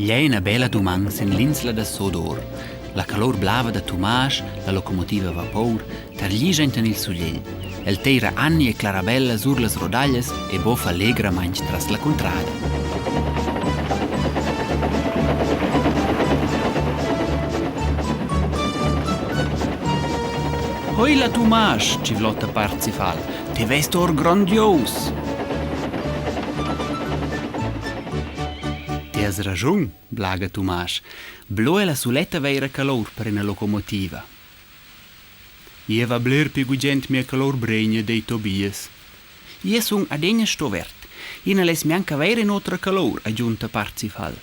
Gl'è una bella dumang sen l'insla da Sodor. La calor blava da Tumasch, la locomotiva a vapor, targligen il sugliel. El teira Anni e Clarabella sur las rodaglias e bofa allegramaing tras la contrada. Hoi la Tumasch, civlotta Parzifal, te vestor grandios. Te has ragiun, blaga Tumasch. Blo è la suletta veira calor per una locomotiva. Ie va bler pi gugent mia calor bregna dei Tobias. Ie sun adegna sto vert. Ina les mianca veira in otra calor, aggiunta Parzifal.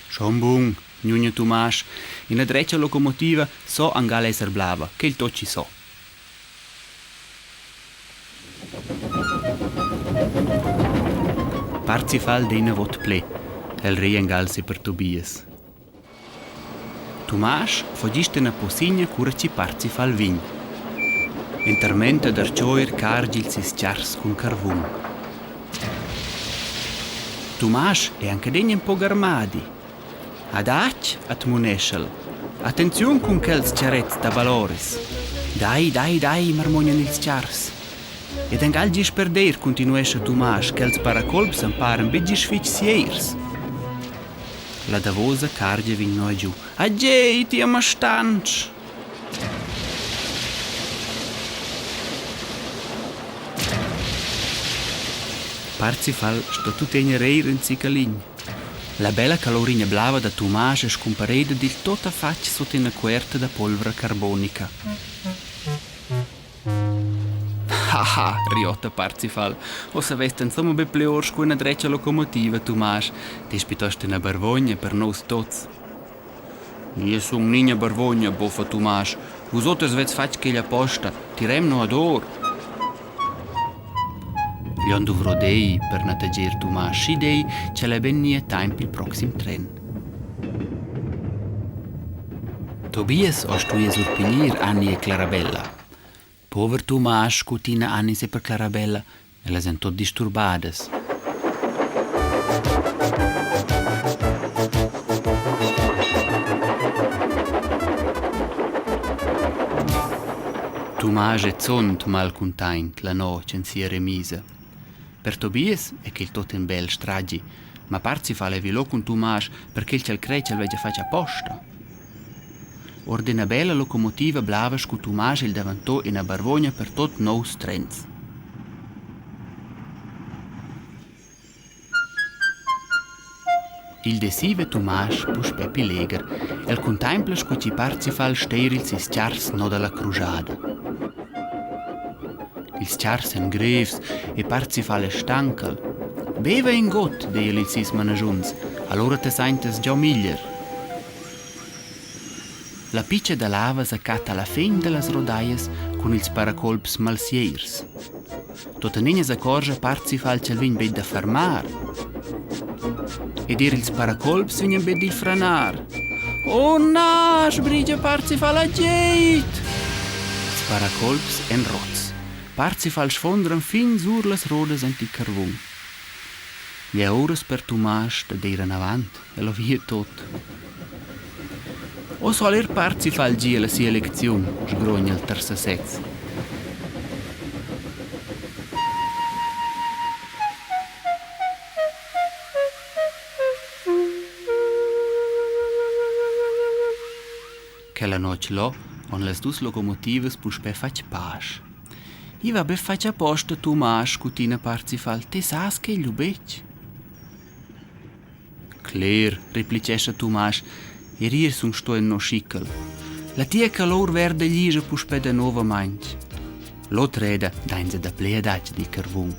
Schon bun, gnugna Tumasch. In la dreccia locomotiva so angala esser blava, che il tocci so. Parzifal dina vot ple, el re angalsi per Tobias. Tumasch fogiste na posigna curaci Parzifal vin. Intermenta d'arcioir cargil sis chars cun carvun. Tumasch è anche degna un po' garmadi. Ad ac at muneschel. Attenzion cun quels charets da valores. Dai, marmonian ils chars. Ed angal gis perder continuesce Tumasch che els paracolps amparen begis fich sieirs. La davosa cargia vin noi giù. Agei, ti ama stanch! Parzifal sto tutegna reir in cicalin. La bella calorina blava da Tumasch scompareda dil tota faccia sotto una querta da polvere carbonica. Haha, riotta Parzifal. O saveste insomma be pleor scu una dreccia locomotiva, Tumasch. Ti spitoste una barvogna per nos tots. Io sun nina barvogna, boffa Tumasch. Vosotros vets fac che la posta. Tirem no ad or. Glion dovrò dei per natagir Tumasch. I dei ce la ben nie time pil proxim tren. Tobias ostuie surpinir Anni e Clarabella. Pover Tumasch cutina Anni se per Clarabella e le sen tot disturbadas. Tumasch è zont mal containt la noce in sia remisa. Per Tobias è che il tot in bel stragi, ma Parzifal è vilo con Tumasch perché il cel crei ce l'veggia faccia apposta. Ordina bella locomotiva blava scu Tumasch il davantò in a barvogna per tot nous trens. Il desive Tumasch pus pepi leger, el contempla scu ci Parzifal steiril sis chars no dalla crujada. Ils chars en grevs e Parzifal è stancal. Beva in got, deil il sis managiuns, allora te saintes già miglier. La piccia da lava s'accatta alla fin de las rodaias con ils paracolps malsieirs. Tota negna s'accorge Parzifal cel vegn bet da fermar. Ed ils paracolps vegnan bet di franar. Oh na, sbrigia Parzifal a geit! Ils paracolps en rots. Parzifal sfondran fin sur las rodas anti carvun. Gli auras per Tumasch da deiran avant e lo via tot. O soler Parzifal gia la sia leziun, sgrogna il terza sez. Che la noce lo, on las dus locomotivas pus pe fac pasch. I va be fac apposta Tumasch cutina Parzifal, te sas che ljubec? Cler, replicesce Tumasch, e rir sun sto in no schickel. La tia calor verde gliesa pus pe da nova manch. Lo treda dainza da pleadac di carvun.